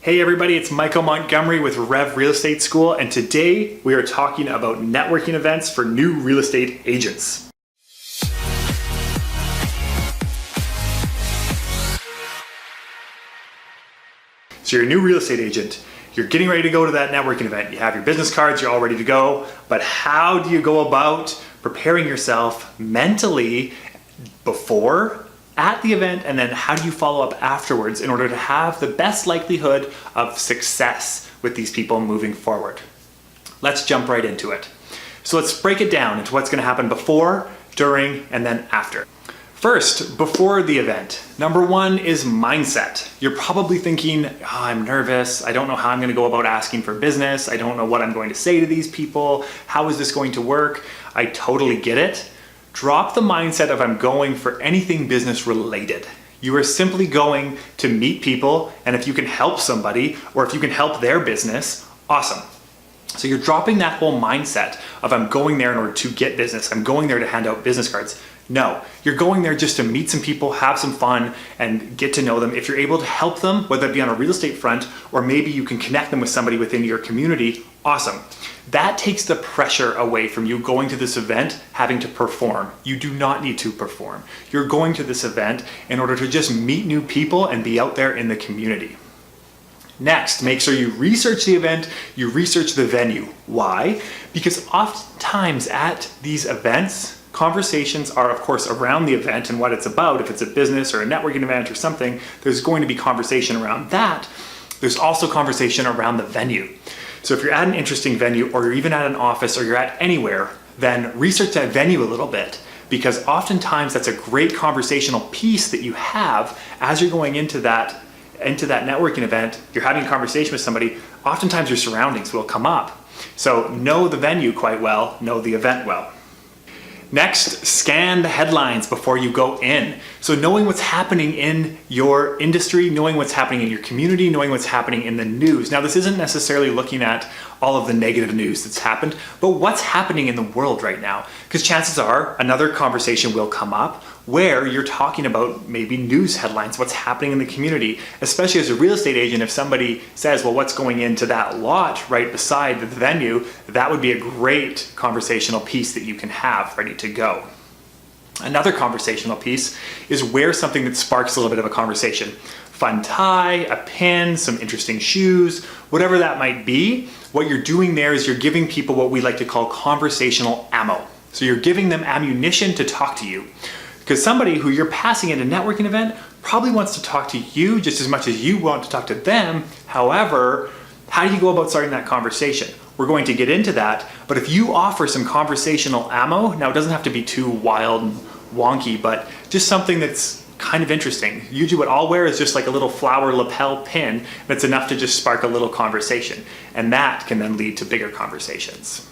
Hey everybody, it's Michael Montgomery with Rev Real Estate School, and today we are talking about networking events for new real estate agents. So you're a new real estate agent, you're getting ready to go to that networking event, you have your business cards, you're all ready to go, but how do you go about preparing yourself mentally before, at the event, and then how do you follow up afterwards in order to have the best likelihood of success with these people moving forward? Let's jump right into it. So let's break it down into what's going to happen before, during, and then after. First, before the event, number one is mindset. You're probably thinking, oh, I'm nervous. I don't know how I'm going to go about asking for business. I don't know what I'm going to say to these people. How is this going to work? I totally get it. Drop the mindset of I'm going for anything business related. You are simply going to meet people, and if you can help somebody or if you can help their business, awesome. So you're dropping that whole mindset of I'm going there in order to get business. I'm going there to hand out business cards. No, you're going there just to meet some people, have some fun, and get to know them. If you're able to help them, whether it be on a real estate front, or maybe you can connect them with somebody within your community, awesome. That takes the pressure away from you going to this event having to perform. You do not need to perform. You're going to this event in order to just meet new people and be out there in the community. Next, make sure you research the event, you research the venue. Why? Because oftentimes at these events, conversations are, of course, around the event and what it's about. If it's a business or a networking event or something, there's going to be conversation around that. There's also conversation around the venue. So if you're at an interesting venue or you're even at an office or you're at anywhere, then research that venue a little bit, because oftentimes that's a great conversational piece that you have as you're going into that networking event. You're having a conversation with somebody, oftentimes your surroundings will come up. So know the venue quite well, know the event well. Next, scan the headlines before you go in. So knowing what's happening in your industry, knowing what's happening in your community, knowing what's happening in the news. Now, this isn't necessarily looking at all of the negative news that's happened, but what's happening in the world right now? Because chances are another conversation will come up where you're talking about maybe news headlines, what's happening in the community, especially as a real estate agent. If somebody says, well, what's going into that lot right beside the venue, that would be a great conversational piece that you can have ready to go. Another conversational piece is wear something that sparks a little bit of a conversation. Fun tie, a pin, some interesting shoes, whatever that might be. What you're doing there is you're giving people what we like to call conversational ammo. So you're giving them ammunition to talk to you. Because somebody who you're passing at a networking event probably wants to talk to you just as much as you want to talk to them. However, how do you go about starting that conversation? We're going to get into that, but if you offer some conversational ammo, now it doesn't have to be too wild and wonky, but just something that's kind of interesting. Usually what I'll wear is just like a little flower lapel pin that's enough to just spark a little conversation, and that can then lead to bigger conversations.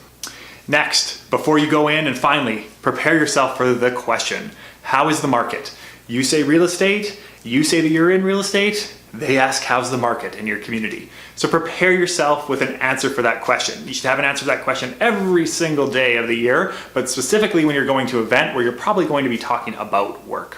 Next, before you go in, and finally, prepare yourself for the question. How is the market? You say real estate, you say that you're in real estate, they ask how's the market in your community. So prepare yourself with an answer for that question. You should have an answer to that question every single day of the year, but specifically when you're going to an event where you're probably going to be talking about work.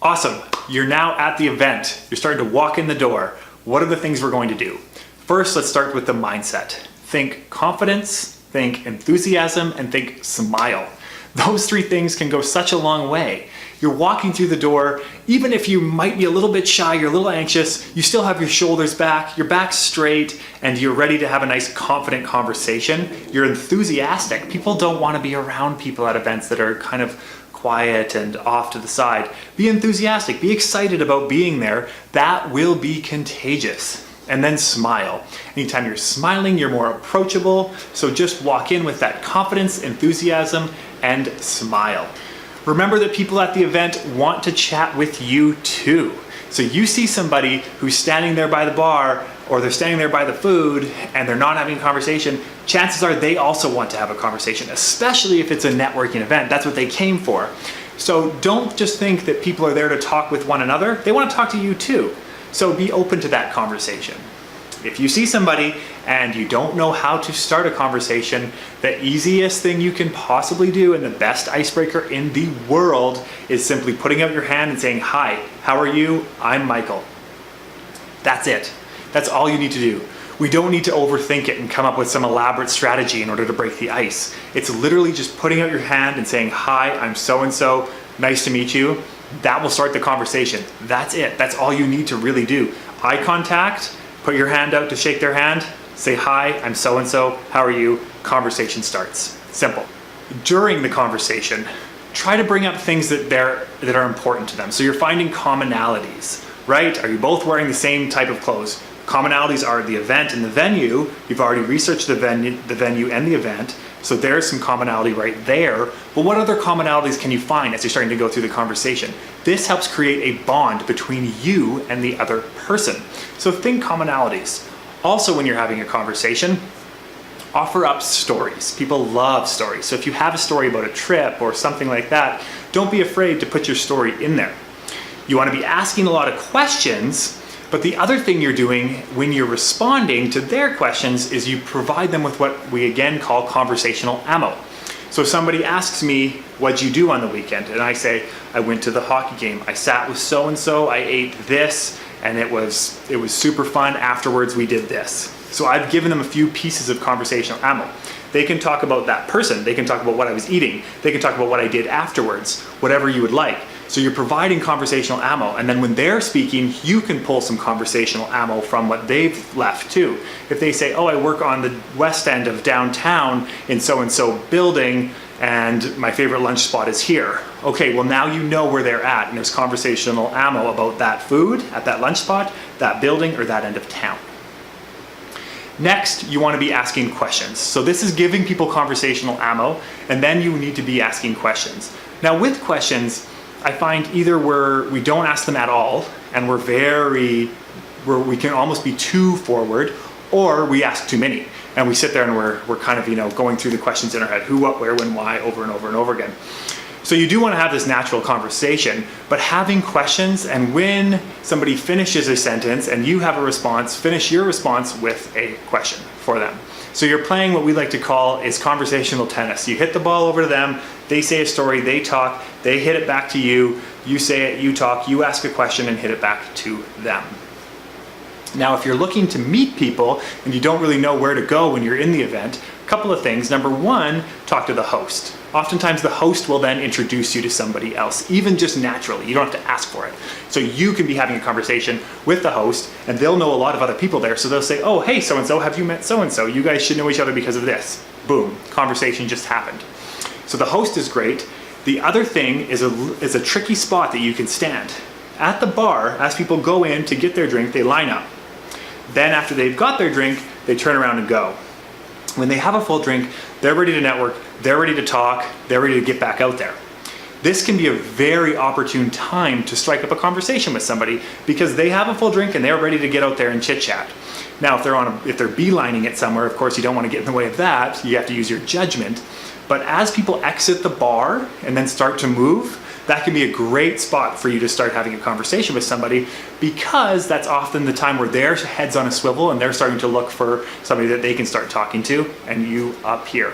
Awesome, you're now at the event. You're starting to walk in the door. What are the things we're going to do? First, let's start with the mindset. Think confidence, think enthusiasm, and think smile. Those three things can go such a long way. You're walking through the door, even if you might be a little bit shy, you're a little anxious, you still have your shoulders back, your back straight, and you're ready to have a nice confident conversation. You're enthusiastic. People don't want to be around people at events that are kind of quiet and off to the side. Be enthusiastic, be excited about being there. That will be contagious. And then smile. Anytime you're smiling, you're more approachable. So just walk in with that confidence, enthusiasm, and smile. Remember that people at the event want to chat with you too. So you see somebody who's standing there by the bar or they're standing there by the food and they're not having a conversation, chances are they also want to have a conversation, especially if it's a networking event. That's what they came for. So don't just think that people are there to talk with one another. They want to talk to you too. So be open to that conversation. If you see somebody and you don't know how to start a conversation, the easiest thing you can possibly do and the best icebreaker in the world is simply putting out your hand and saying, "Hi, how are you? I'm Michael." That's it. That's all you need to do. We don't need to overthink it and come up with some elaborate strategy in order to break the ice. It's literally just putting out your hand and saying, hi, I'm so-and-so, nice to meet you. That will start the conversation. That's it. That's all you need to really do. Eye contact, put your hand out to shake their hand, say, hi, I'm so-and-so, how are you? Conversation starts. Simple. During the conversation, try to bring up things that are important to them. So you're finding commonalities, right? Are you both wearing the same type of clothes? Commonalities are the event and the venue. You've already researched the venue and the event, so there's some commonality right there. But what other commonalities can you find as you're starting to go through the conversation? This helps create a bond between you and the other person. So think commonalities. Also, when you're having a conversation, offer up stories. People love stories. So if you have a story about a trip or something like that, don't be afraid to put your story in there. You want to be asking a lot of questions, but the other thing you're doing when you're responding to their questions is you provide them with what we again call conversational ammo. So if somebody asks me, what'd you do on the weekend? And I say, I went to the hockey game. I sat with so-and-so, I ate this, and it was super fun. Afterwards, we did this. So I've given them a few pieces of conversational ammo. They can talk about that person. They can talk about what I was eating. They can talk about what I did afterwards, whatever you would like. So you're providing conversational ammo, and then when they're speaking, you can pull some conversational ammo from what they've left too. If they say, oh, I work on the west end of downtown in so-and-so building, and my favorite lunch spot is here. Okay, well now you know where they're at, and there's conversational ammo about that food at that lunch spot, that building, or that end of town. Next, you want to be asking questions. So this is giving people conversational ammo, and then you need to be asking questions. Now with questions, I find either we don't ask them at all, and we can almost be too forward, or we ask too many, and we sit there and we're kind of going through the questions in our head, who, what, where, when, why, over and over and over again. So you do want to have this natural conversation, but having questions, and when somebody finishes a sentence and you have a response, finish your response with a question for them. So you're playing what we like to call is conversational tennis. You hit the ball over to them, they say a story, they talk, they hit it back to you, you say it, you talk, you ask a question and hit it back to them. Now, if you're looking to meet people and you don't really know where to go when you're in the event, a couple of things. Number one, talk to the host. Oftentimes the host will then introduce you to somebody else, even just naturally. You don't have to ask for it. So you can be having a conversation with the host and they'll know a lot of other people there. So they'll say, oh, hey, so-and-so, have you met so-and-so? You guys should know each other because of this. Boom, conversation just happened. So the host is great. The other thing is a tricky spot that you can stand. At the bar, as people go in to get their drink, they line up. Then after they've got their drink, they turn around and go. When they have a full drink, they're ready to network, they're ready to talk, they're ready to get back out there. This can be a very opportune time to strike up a conversation with somebody because they have a full drink and they're ready to get out there and chit chat. Now, if they're beelining it somewhere, of course you don't want to get in the way of that. You have to use your judgment. But as people exit the bar and then start to move, that can be a great spot for you to start having a conversation with somebody because that's often the time where their head's on a swivel and they're starting to look for somebody that they can start talking to and you up here.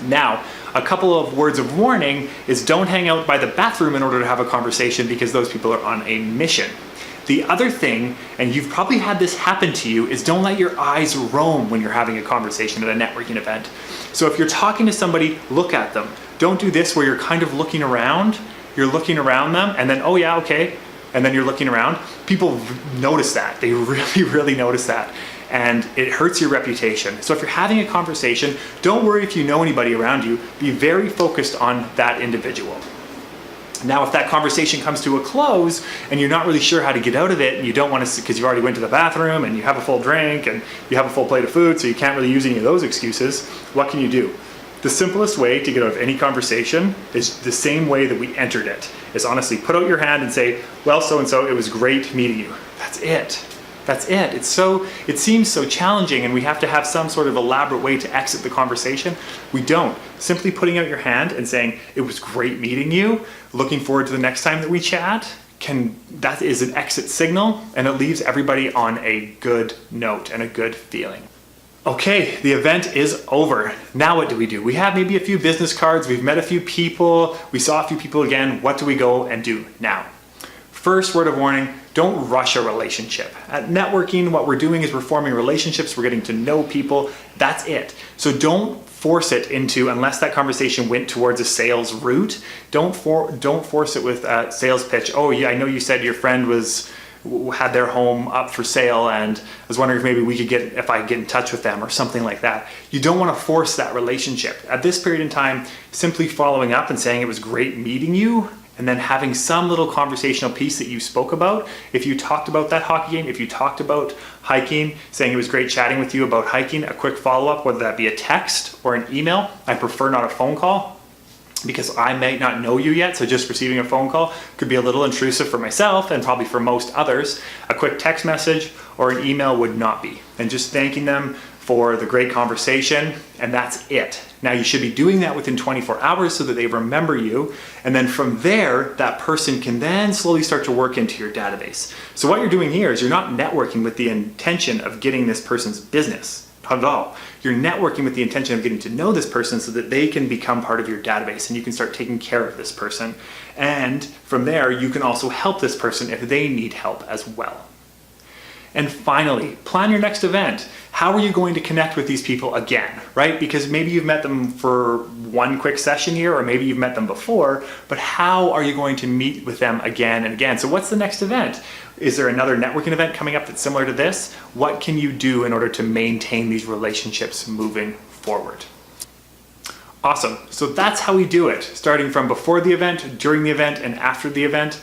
Now, a couple of words of warning is don't hang out by the bathroom in order to have a conversation because those people are on a mission. The other thing, and you've probably had this happen to you, is don't let your eyes roam when you're having a conversation at a networking event. So if you're talking to somebody, look at them. Don't do this where you're kind of looking around, you're looking around them, and then, oh yeah, okay, and then you're looking around. People notice that. They really, really notice that. And it hurts your reputation. So if you're having a conversation, don't worry if you know anybody around you. Be very focused on that individual. Now, if that conversation comes to a close and you're not really sure how to get out of it and you don't want to, because you already went to the bathroom and you have a full drink and you have a full plate of food, so you can't really use any of those excuses, what can you do? The simplest way to get out of any conversation is the same way that we entered it, is honestly put out your hand and say, well, so-and-so, it was great meeting you. That's it. That's it. It seems so challenging and we have to have some sort of elaborate way to exit the conversation. We don't. Simply putting out your hand and saying, it was great meeting you, looking forward to the next time that we chat, that is an exit signal and it leaves everybody on a good note and a good feeling. Okay, the event is over. Now what do? We have maybe a few business cards, we've met a few people, we saw a few people again. What do we go and do now? First word of warning, don't rush a relationship. At networking, what we're doing is we're forming relationships, we're getting to know people, that's it. So don't force it into, unless that conversation went towards a sales route, don't force it with a sales pitch. Oh yeah, I know you said your friend had their home up for sale and I was wondering if maybe if I could get in touch with them or something like that. You don't want to force that relationship. At this period in time, simply following up and saying it was great meeting you, and then having some little conversational piece that you spoke about. If you talked about that hockey game, if you talked about hiking, saying it was great chatting with you about hiking, a quick follow-up, whether that be a text or an email. I prefer not a phone call, because I may not know you yet, so just receiving a phone call could be a little intrusive for myself and probably for most others. A quick text message or an email would not be. And just thanking them for the great conversation, and that's it. Now you should be doing that within 24 hours so that they remember you, and then from there, that person can then slowly start to work into your database. So what you're doing here is you're not networking with the intention of getting this person's business. Not at all. You're networking with the intention of getting to know this person so that they can become part of your database and you can start taking care of this person. And from there, you can also help this person if they need help as well. And finally, plan your next event. How are you going to connect with these people again, right? Because maybe you've met them for one quick session here, or maybe you've met them before, but how are you going to meet with them again and again? So what's the next event? Is there another networking event coming up that's similar to this? What can you do in order to maintain these relationships moving forward? Awesome. So that's how we do it, starting from before the event, during the event, and after the event.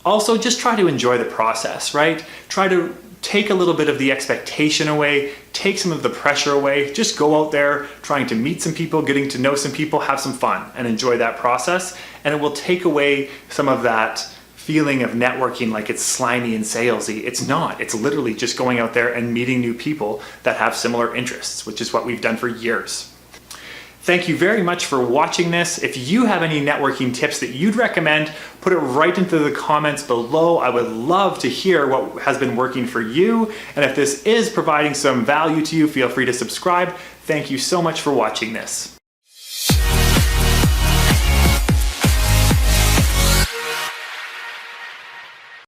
Also, just try to enjoy the process, right? Try to take a little bit of the expectation away, take some of the pressure away, just go out there trying to meet some people, getting to know some people, have some fun and enjoy that process. And it will take away some of that feeling of networking like it's slimy and salesy. It's not. It's literally just going out there and meeting new people that have similar interests, which is what we've done for years. Thank you very much for watching this. If you have any networking tips that you'd recommend, put it right into the comments below. I would love to hear what has been working for you. And if this is providing some value to you, feel free to subscribe. Thank you so much for watching this.